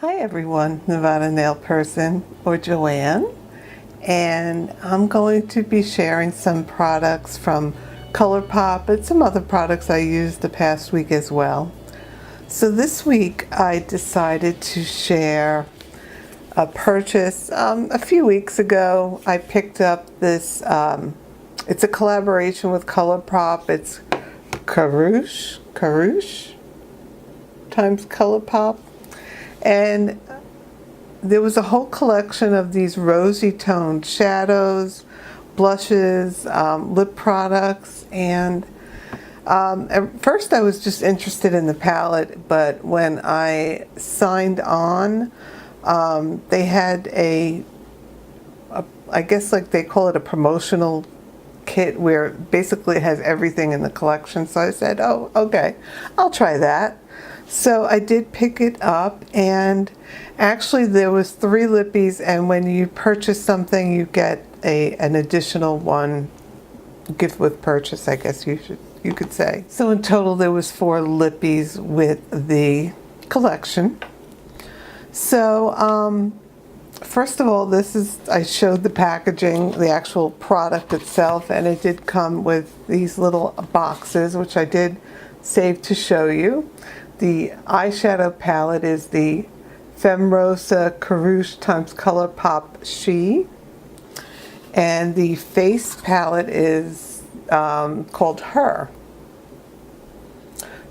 Hi everyone, Nevada Nail Person or Joanne, and I'm going to be sharing some products from Colourpop and some other products I used the past week as well. So this week I decided to share a purchase. A few weeks ago I picked up this, it's a collaboration with Colourpop. It's Karrueche times Colourpop. And there was a whole collection of these rosy toned shadows, blushes, lip products, and at first I was just interested in the palette, but when I signed on, they had I guess like they call it a promotional kit where basically it has everything in the collection. So I said, oh, okay, I'll try that. So I did pick it up, and actually there was 3 lippies, and when you purchase something you get an additional one gift with purchase, I guess you could say. So in total there was 4 lippies with the collection. So first of all, I showed the packaging, the actual product itself, and it did come with these little boxes, which I did save to show you. The eyeshadow palette is the Fem Rosa Karrueche times Colourpop She, and the face palette is called Her.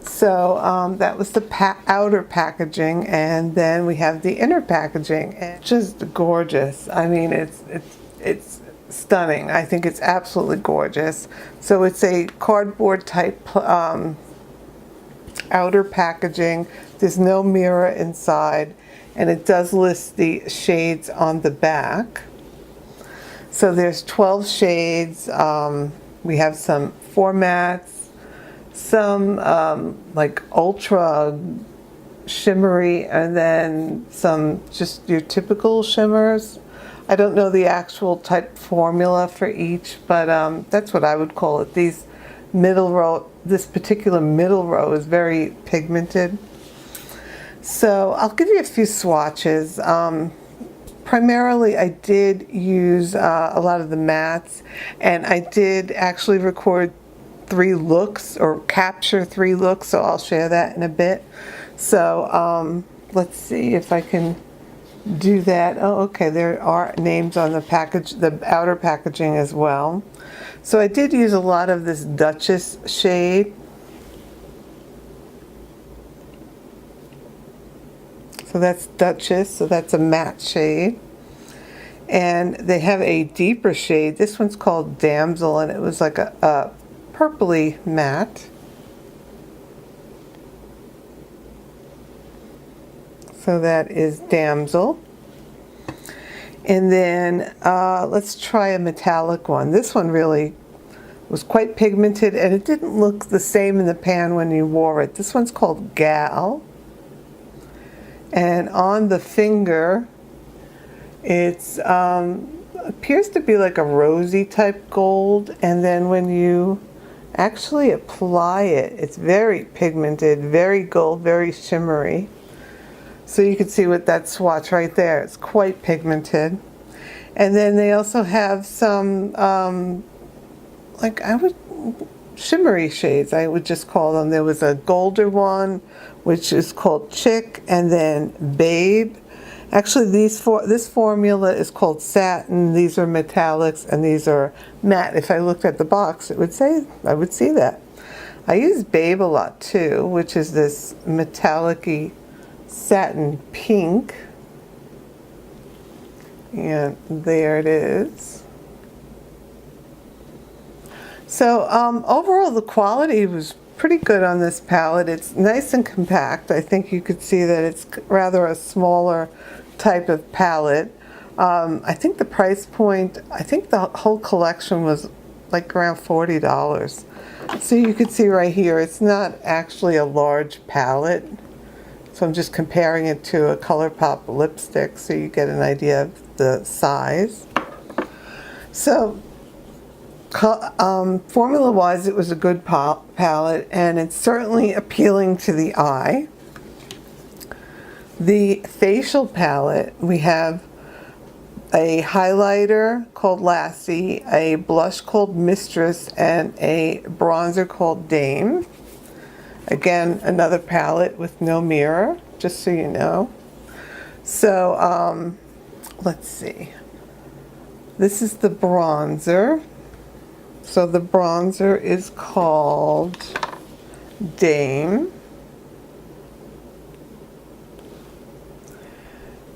So that was the outer packaging, and then we have the inner packaging, and just gorgeous. I mean, it's stunning. I think it's absolutely gorgeous. So it's a cardboard type outer packaging. There's no mirror inside, and it does list the shades on the back. So there's 12 shades. We have some formats, some like ultra shimmery, and then some just your typical shimmers. I don't know the actual type formula for each, but that's what I would call it. These middle row, this particular middle row is very pigmented. So I'll give you a few swatches. Primarily I did use a lot of the mattes, and I did actually record 3 looks, or capture 3 looks, so I'll share that in a bit. So let's see if I can do that. Oh, okay, there are names on the package, the outer packaging as well. So I did use a lot of this Duchess shade. So that's Duchess, so that's a matte shade. And they have a deeper shade. This one's called Damsel, and it was like a purpley matte. So that is Damsel. And then let's try a metallic one. This one really was quite pigmented, and it didn't look the same in the pan when you wore it. This one's called Gal. And on the finger, it's appears to be like a rosy type gold, and then when you actually apply it, it's very pigmented, very gold, very shimmery. So you can see with that swatch right there, it's quite pigmented. And then they also have some, shimmery shades, I would just call them. There was a golder one, which is called Chick, and then Babe. Actually, this formula is called Satin. These are metallics, and these are matte. If I looked at the box, I would see that. I use Babe a lot too, which is this metallic-y satin pink, and there it is. So overall the quality was pretty good on this palette. It's nice and compact. I think you could see that it's rather a smaller type of palette. I think the price point, I think the whole collection was like around $40. So you could see right here, it's not actually a large palette. So I'm just comparing it to a Colourpop lipstick so you get an idea of the size. So formula-wise, it was a good palette, and it's certainly appealing to the eye. The facial palette, we have a highlighter called Lassie, a blush called Mistress, and a bronzer called Dame. Again, another palette with no mirror, just so you know. So, let's see. This is the bronzer. So the bronzer is called Dame.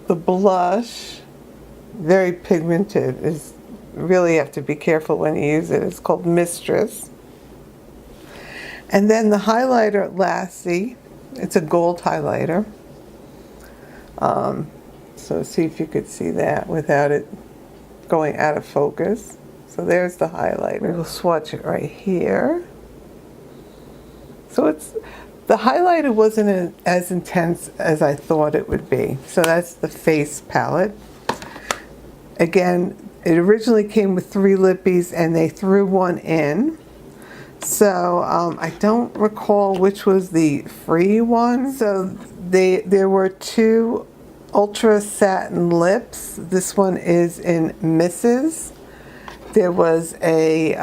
The blush, very pigmented, is really have to be careful when you use it. It's called Mistress. And then the highlighter Lassie, it's a gold highlighter. So see if you could see that without it going out of focus. So there's the highlighter. We'll swatch it right here. So it's, the highlighter wasn't as intense as I thought it would be. So that's the face palette. Again, it originally came with 3 lippies and they threw one in. So I don't recall which was the free one. So there were 2 Ultra Satin Lips. This one is in Mrs. There was a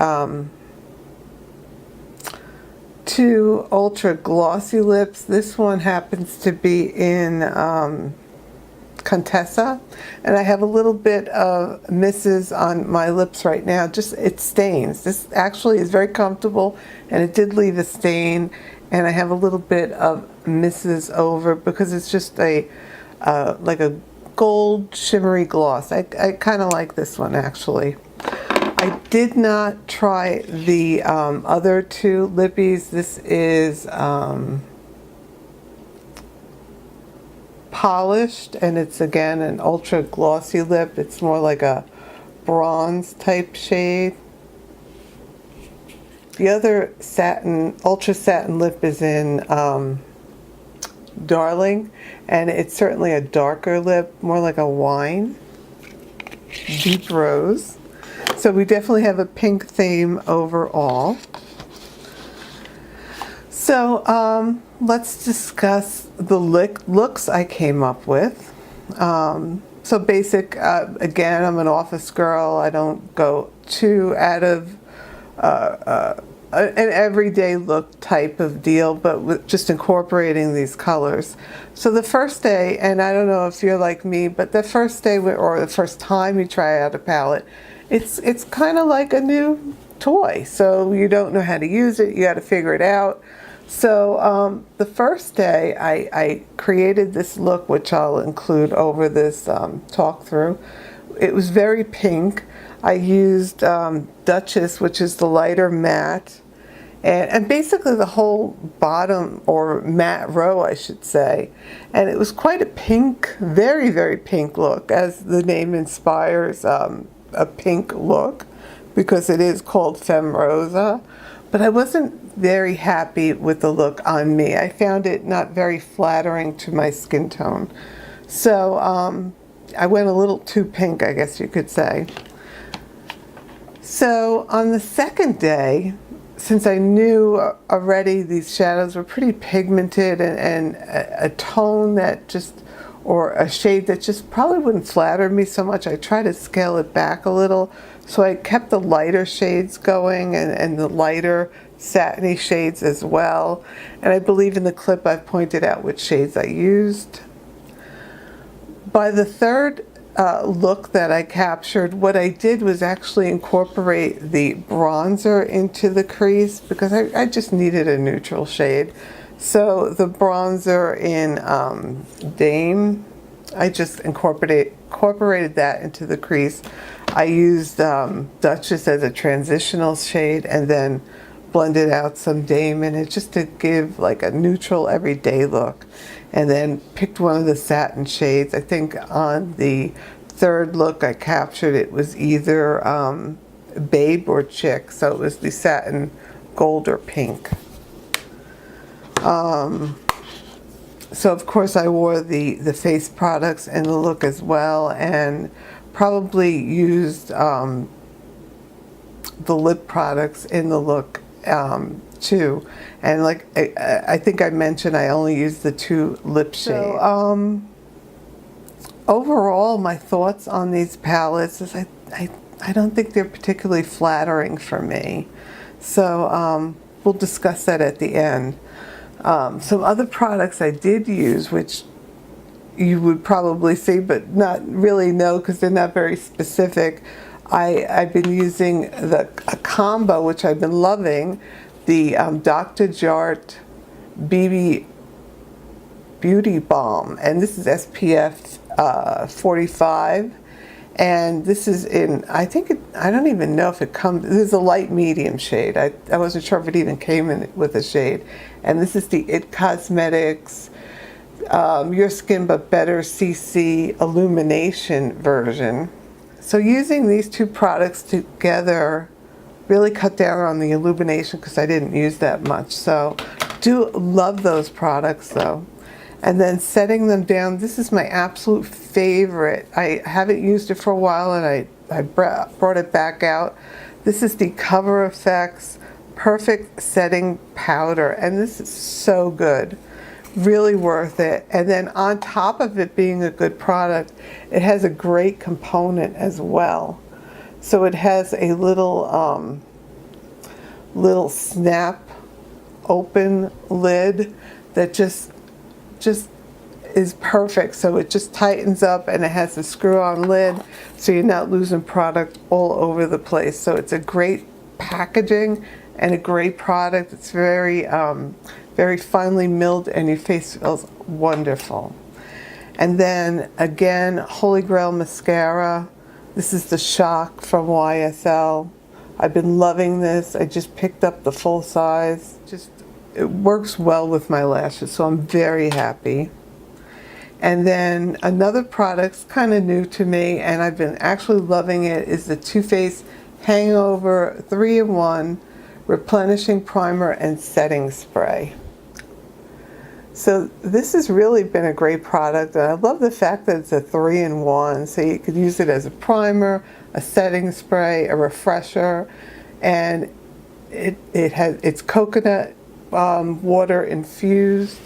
2 Ultra Glossy Lips. This one happens to be in Contessa, and I have a little bit of Mrs. on my lips right now. Just, it stains. This actually is very comfortable, and it did leave a stain, and I have a little bit of Mrs. over because it's just a like a gold shimmery gloss. I kind of like this one actually. I did not try the other 2 lippies. This is polished, and it's again an ultra glossy lip. It's more like a bronze type shade. The other satin, ultra satin lip is in Darling, and it's certainly a darker lip, more like a wine, deep rose. So we definitely have a pink theme overall. So let's discuss the looks I came up with. So basic, again, I'm an office girl. I don't go too out of an everyday look type of deal, but with just incorporating these colors. So the first day, and I don't know if you're like me, but the first day or the first time you try out a palette, it's kind of like a new toy. So you don't know how to use it, you got to figure it out. So the first day I created this look, which I'll include over this talk through. It was very pink. I used Duchess, which is the lighter matte, and basically the whole bottom, or matte row I should say, and it was quite a pink, very, very pink look, as the name inspires a pink look, because it is called Fem Rosa. But I wasn't very happy with the look on me. I found it not very flattering to my skin tone. So I went a little too pink, I guess you could say. So on the second day, since I knew already these shadows were pretty pigmented and a tone that just, or a shade that just probably wouldn't flatter me so much, I tried to scale it back a little. So I kept the lighter shades going and the lighter satiny shades as well. And I believe in the clip I've pointed out which shades I used. By the third look that I captured, what I did was actually incorporate the bronzer into the crease, because I just needed a neutral shade. So the bronzer in Dame, I just incorporated that into the crease. I used Duchess as a transitional shade and then blended out some Dame in it just to give like a neutral everyday look. And then picked one of the satin shades. I think on the third look I captured, it was either Babe or Chick, so it was the satin gold or pink. So of course I wore the face products in the look as well, and probably used the lip products in the look 2. And like I think I mentioned, I only use the 2 lip shades. So, overall, my thoughts on these palettes is I don't think they're particularly flattering for me. So we'll discuss that at the end. Some other products I did use, which you would probably see but not really know because they're not very specific. I've been using a combo, which I've been loving, the Dr. Jart BB Beauty Balm, and this is SPF 45, and this is in, I don't even know if it comes, this is a light medium shade. I wasn't sure if it even came in with a shade, and this is the IT Cosmetics Your Skin But Better CC Illumination version. So using these 2 products together really cut down on the illumination because I didn't use that much. So do love those products though. And then setting them down, this is my absolute favorite. I haven't used it for a while and I brought it back out. This is the Cover Effects Perfect Setting Powder, and this is so good. Really worth it. And then on top of it being a good product, it has a great component as well. So it has a little little snap open lid that just is perfect. So it just tightens up and it has a screw-on lid, so you're not losing product all over the place. So it's a great packaging and a great product. It's very very finely milled and your face feels wonderful. And then again, Holy Grail mascara. This is the Shock from YSL. I've been loving this. I just picked up the full size. It works well with my lashes, so I'm very happy. And then another product's kind of new to me and I've been actually loving it, is the Too Faced Hangover 3-in-1 Replenishing Primer and Setting Spray. So this has really been a great product, and I love the fact that it's a 3-in-1, so you could use it as a primer, a setting spray, a refresher, and it's coconut water infused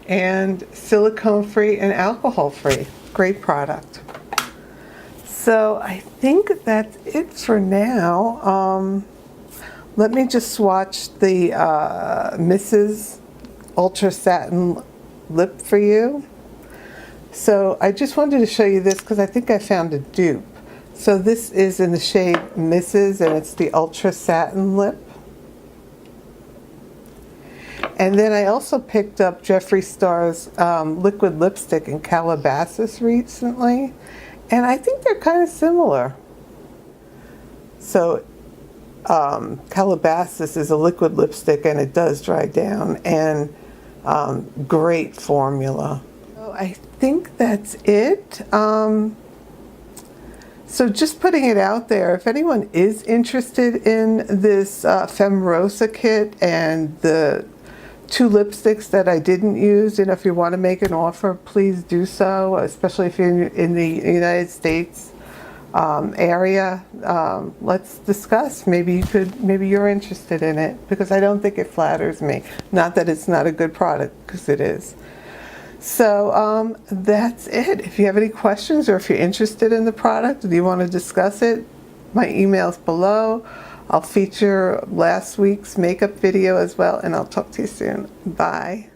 and silicone free and alcohol free. Great product. So I think that's it for now. Let me just swatch the Mrs. Ultra Satin Lip for you. So I just wanted to show you this because I think I found a dupe. So this is in the shade Mrs. and it's the Ultra Satin Lip. And then I also picked up Jeffree Star's liquid lipstick in Calabasas recently, and I think they're kind of similar. So Calabasas is a liquid lipstick and it does dry down, and great formula. So I think that's it. So just putting it out there, if anyone is interested in this Fem Rosa kit and the 2 lipsticks that I didn't use, and if you want to make an offer, please do so, especially if you're in the United States area. Let's discuss. Maybe you're interested in it, because I don't think it flatters me. Not that it's not a good product, because it is. So that's it. If you have any questions or if you're interested in the product, do you want to discuss it, my email's below. I'll feature last week's makeup video as well, and I'll talk to you soon. Bye.